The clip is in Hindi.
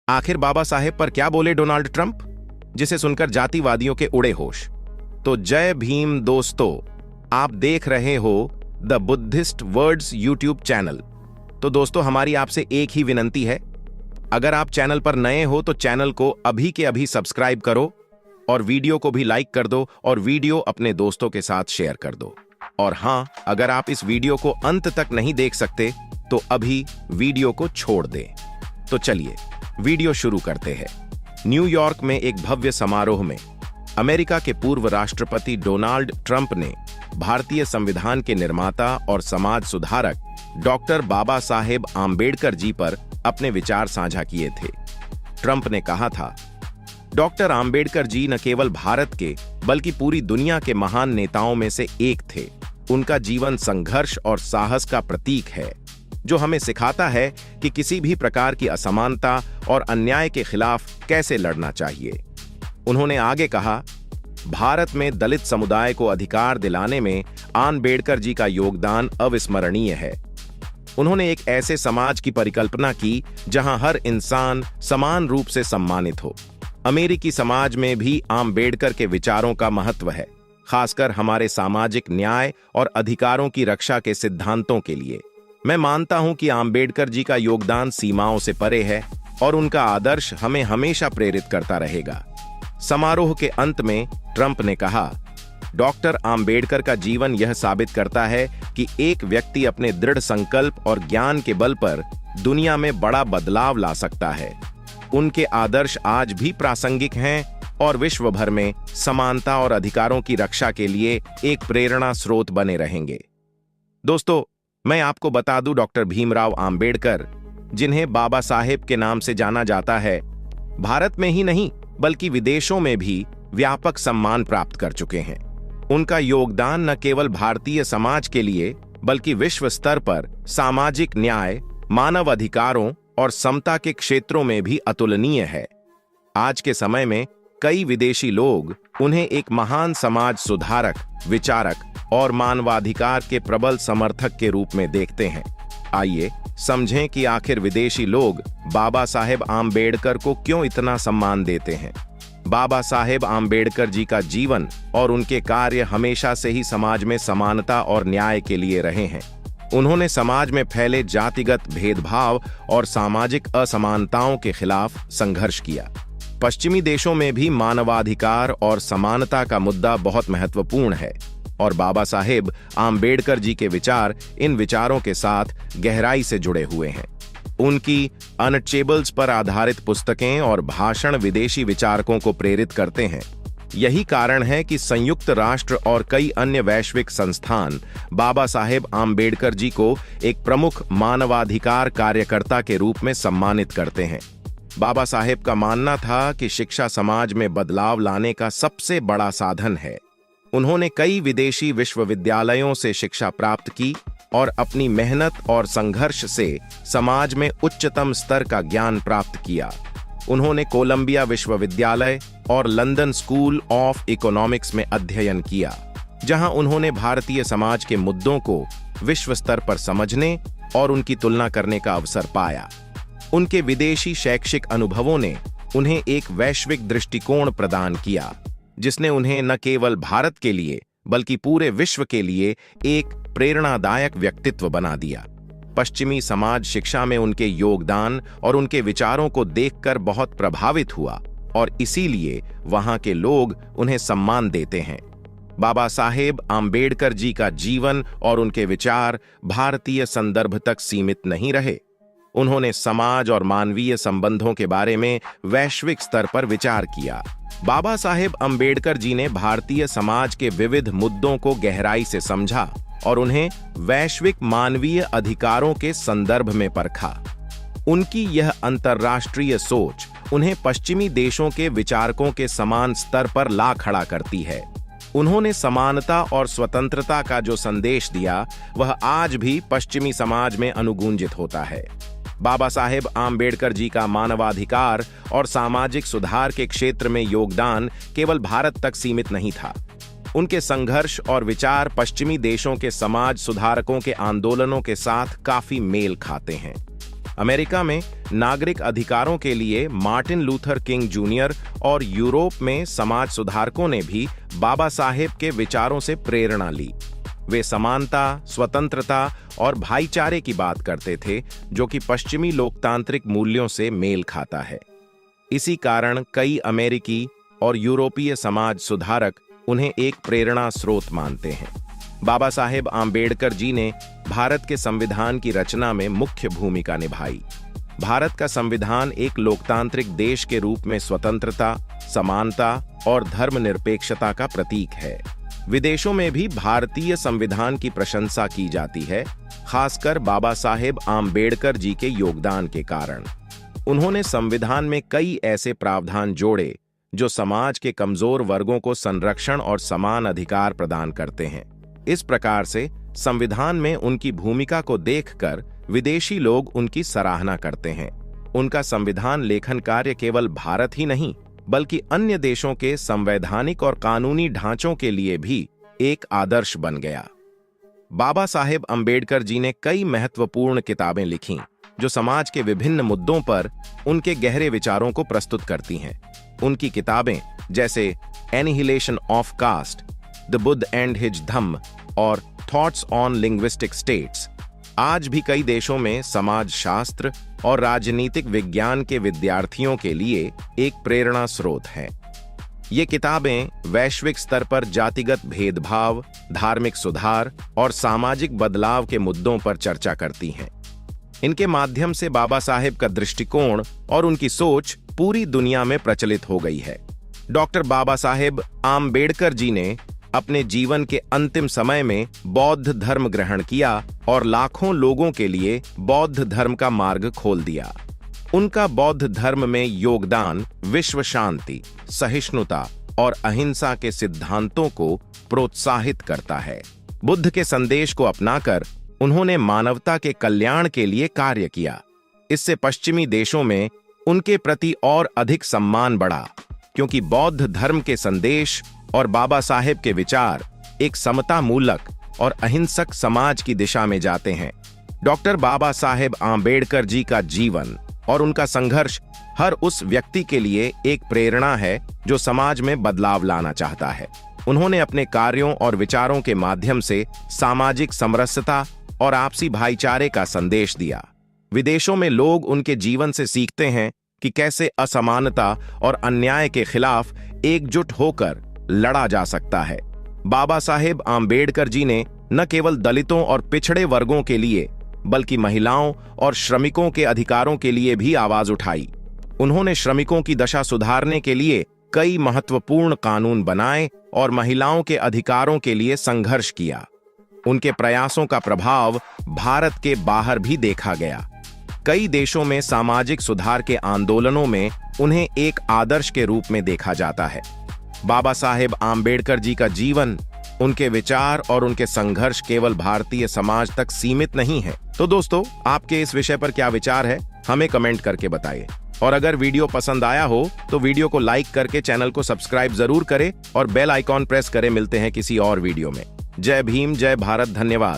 आखिर बाबा साहेब पर क्या बोले डोनाल्ड ट्रंप, जिसे सुनकर जातिवादियों के उड़े होश। तो जय भीम दोस्तों, आप देख रहे हो the Buddhist words YouTube channel. तो दोस्तों, हमारी आपसे एक ही विनंती है, अगर आप चैनल पर नए हो तो चैनल को अभी के अभी सब्सक्राइब करो और वीडियो को भी लाइक कर दो और वीडियो अपने दोस्तों के साथ शेयर कर दो। और हां, अगर आप इस वीडियो को अंत तक नहीं देख सकते तो अभी वीडियो को छोड़ दें। तो चलिए वीडियो शुरू करते हैं। न्यूयॉर्क में एक भव्य समारोह में अमेरिका के पूर्व राष्ट्रपति डोनाल्ड ट्रंप ने भारतीय संविधान के निर्माता और समाज सुधारक डॉक्टर बाबा साहेब आम्बेडकर जी पर अपने विचार साझा किए थे। ट्रंप ने कहा था, डॉक्टर आम्बेडकर जी न केवल भारत के बल्कि पूरी दुनिया के महान नेताओं में से एक थे। उनका जीवन संघर्ष और साहस का प्रतीक है, जो हमें सिखाता है कि किसी भी प्रकार की असमानता और अन्याय के खिलाफ कैसे लड़ना चाहिए। उन्होंने आगे कहा, भारत में दलित समुदाय को अधिकार दिलाने में आम्बेडकर जी का योगदान अविस्मरणीय है। उन्होंने एक ऐसे समाज की परिकल्पना की जहां हर इंसान समान रूप से सम्मानित हो। अमेरिकी समाज में भी आम्बेडकर के विचारों का महत्व है, खासकर हमारे सामाजिक न्याय और अधिकारों की रक्षा के सिद्धांतों के लिए। मैं मानता हूं कि आम्बेडकर जी का योगदान सीमाओं से परे है और उनका आदर्श हमें हमेशा प्रेरित करता रहेगा। समारोह के अंत में ट्रंप ने कहा, डॉक्टर आम्बेडकर का जीवन यह साबित करता है कि एक व्यक्ति अपने दृढ़ संकल्प और ज्ञान के बल पर दुनिया में बड़ा बदलाव ला सकता है। उनके आदर्श आज भी प्रासंगिक हैं और विश्व भर में समानता और अधिकारों की रक्षा के लिए एक प्रेरणा स्रोत बने रहेंगे। दोस्तों, मैं आपको बता दूं, डॉक्टर भीमराव आम्बेडकर, जिन्हें बाबा साहेब के नाम से जाना जाता है, भारत में ही नहीं बल्कि विदेशों में भी व्यापक सम्मान प्राप्त कर चुके हैं। उनका योगदान न केवल भारतीय समाज के लिए बल्कि विश्व स्तर पर सामाजिक न्याय, मानव अधिकारों और समता के क्षेत्रों में भी अतुलनीय है। आज के समय में कई विदेशी लोग उन्हें एक महान समाज सुधारक, विचारक और मानवाधिकार के प्रबल समर्थक के रूप में देखते हैं। आइए समझें कि आखिर विदेशी लोग बाबा साहेब आम्बेडकर को क्यों इतना सम्मान देते हैं। बाबा साहेब आम्बेडकर जी का जीवन और उनके कार्य हमेशा से ही समाज में समानता और न्याय के लिए रहे हैं। उन्होंने समाज में फैले जातिगत भेदभाव और सामाजिक असमानताओं के खिलाफ संघर्ष किया। पश्चिमी देशों में भी मानवाधिकार और समानता का मुद्दा बहुत महत्वपूर्ण है और बाबा साहेब आम्बेडकर जी के विचार इन विचारों के साथ गहराई से जुड़े हुए हैं। उनकी अनटचेबल्स पर आधारित पुस्तकें और भाषण विदेशी विचारकों को प्रेरित करते हैं। यही कारण है कि संयुक्त राष्ट्र और कई अन्य वैश्विक संस्थान बाबा साहेब आम्बेडकर जी को एक प्रमुख मानवाधिकार कार्यकर्ता के रूप में सम्मानित करते हैं। बाबा साहेब का मानना था कि शिक्षा समाज में बदलाव लाने का सबसे बड़ा साधन है। उन्होंने कई विदेशी विश्वविद्यालयों से शिक्षा प्राप्त की और अपनी मेहनत और संघर्ष से समाज में उच्चतम स्तर का ज्ञान प्राप्त किया। उन्होंने कोलंबिया विश्वविद्यालय और लंदन स्कूल ऑफ इकोनॉमिक्स में अध्ययन किया, जहां उन्होंने भारतीय समाज के मुद्दों को विश्व स्तर पर समझने और उनकी तुलना करने का अवसर पाया। उनके विदेशी शैक्षिक अनुभवों ने उन्हें एक वैश्विक दृष्टिकोण प्रदान किया, जिसने उन्हें न केवल भारत के लिए बल्कि पूरे विश्व के लिए एक प्रेरणादायक व्यक्तित्व बना दिया। पश्चिमी समाज शिक्षा में उनके योगदान और उनके विचारों को देखकर बहुत प्रभावित हुआ और इसीलिए वहां के लोग उन्हें सम्मान देते हैं। बाबा साहेब आम्बेडकर जी का जीवन और उनके विचार भारतीय संदर्भ तक सीमित नहीं रहे। उन्होंने समाज और मानवीय संबंधों के बारे में वैश्विक स्तर पर विचार किया। बाबा साहेब आम्बेडकर जी ने भारतीय समाज के विविध मुद्दों को गहराई से समझा और उन्हें वैश्विक मानवीय अधिकारों के संदर्भ में परखा। उनकी यह अंतर्राष्ट्रीय सोच उन्हें पश्चिमी देशों के विचारकों के समान स्तर पर ला खड़ा करती है। उन्होंने समानता और स्वतंत्रता का जो संदेश दिया, वह आज भी पश्चिमी समाज में अनुगूंजित होता है। बाबा साहेब आम्बेडकर जी का मानवाधिकार और सामाजिक सुधार के क्षेत्र में योगदान केवल भारत तक सीमित नहीं था। उनके संघर्ष और विचार पश्चिमी देशों के समाज सुधारकों के आंदोलनों के साथ काफी मेल खाते हैं। अमेरिका में नागरिक अधिकारों के लिए मार्टिन लूथर किंग जूनियर और यूरोप में समाज सुधारकों ने भी बाबा साहेब के विचारों से प्रेरणा ली। वे समानता, स्वतंत्रता और भाईचारे की बात करते थे, जो कि पश्चिमी लोकतांत्रिक मूल्यों से मेल खाता है। इसी कारण कई अमेरिकी और यूरोपीय समाज सुधारक उन्हें एक प्रेरणा स्रोत मानते हैं। बाबा साहेब आम्बेडकर जी ने भारत के संविधान की रचना में मुख्य भूमिका निभाई। भारत का संविधान एक लोकतांत्रिक देश के रूप में स्वतंत्रता, समानता और धर्मनिरपेक्षता का प्रतीक है। विदेशों में भी भारतीय संविधान की प्रशंसा की जाती है, खासकर बाबा साहेब आम्बेडकर जी के योगदान के कारण। उन्होंने संविधान में कई ऐसे प्रावधान जोड़े जो समाज के कमजोर वर्गों को संरक्षण और समान अधिकार प्रदान करते हैं। इस प्रकार से संविधान में उनकी भूमिका को देखकर विदेशी लोग उनकी सराहना करते हैं। उनका संविधान लेखन कार्य केवल भारत ही नहीं, बल्कि अन्य देशों के संवैधानिक और कानूनी ढांचों के लिए भी एक आदर्श बन गया। बाबा साहेब आम्बेडकर जी ने कई महत्वपूर्ण किताबें लिखीं, जो समाज के विभिन्न मुद्दों पर उनके गहरे विचारों को प्रस्तुत करती हैं। उनकी किताबें जैसे annihilation of caste, the Buddha and his Dhamma और थॉट्स ऑन लिंग्विस्टिक स्टेट्स आज भी कई देशों में समाज शास्त्र और राजनीतिक विज्ञान के विद्यार्थियों के लिए एक प्रेरणा स्रोत हैं। ये किताबें वैश्विक स्तर पर जातिगत भेदभाव, धार्मिक सुधार और सामाजिक बदलाव के मुद्दों पर चर्चा करती हैं। इनके माध्यम से बाबा साहेब का दृष्टिकोण और उनकी सोच पूरी दुनिया में प्रचलित हो गई है। डॉक्टर बाबा साहेब आम्बेडकर जी ने अपने जीवन के अंतिम समय में बौद्ध धर्म ग्रहण किया और लाखों लोगों के लिए बौद्ध धर्म का मार्ग खोल दिया। उनका बौद्ध धर्म में योगदान विश्व शांति, सहिष्णुता और अहिंसा के सिद्धांतों को प्रोत्साहित करता है। बुद्ध के संदेश को अपनाकर उन्होंने मानवता के कल्याण के लिए कार्य किया। इससे पश्चिमी देशों में उनके प्रति और अधिक सम्मान बढ़ा, क्योंकि बौद्ध धर्म के संदेश और बाबा साहेब के विचार एक समता मूलक और अहिंसक समाज की दिशा में जाते हैं। डॉक्टर बाबा साहेब आम्बेडकर जी का जीवन और उनका संघर्ष हर उस व्यक्ति के लिए एक प्रेरणा है जो समाज में बदलाव लाना चाहता है। उन्होंने अपने कार्यों और विचारों के माध्यम से सामाजिक समरसता और आपसी भाईचारे का संदेश दिया। विदेशों में लोग उनके जीवन से सीखते हैं कि कैसे असमानता और अन्याय के खिलाफ एकजुट होकर लड़ा जा सकता है। बाबा साहेब आम्बेडकर जी ने न केवल दलितों और पिछड़े वर्गों के लिए, बल्कि महिलाओं और श्रमिकों के अधिकारों के लिए भी आवाज उठाई। उन्होंने श्रमिकों की दशा सुधारने के लिए कई महत्वपूर्ण कानून बनाए और महिलाओं के अधिकारों के लिए संघर्ष किया। उनके प्रयासों का प्रभाव भारत के बाहर भी देखा गया। कई देशों में सामाजिक सुधार के आंदोलनों में उन्हें एक आदर्श के रूप में देखा जाता है। बाबा साहेब आम्बेडकर जी का जीवन, उनके विचार और उनके संघर्ष केवल भारतीय समाज तक सीमित नहीं है। तो दोस्तों, आपके इस विषय पर क्या विचार है, हमें कमेंट करके बताइए। और अगर वीडियो पसंद आया हो तो वीडियो को लाइक करके चैनल को सब्सक्राइब जरूर करें और बेल आइकॉन प्रेस करें। मिलते हैं किसी और वीडियो में। जय भीम, जय भारत, धन्यवाद।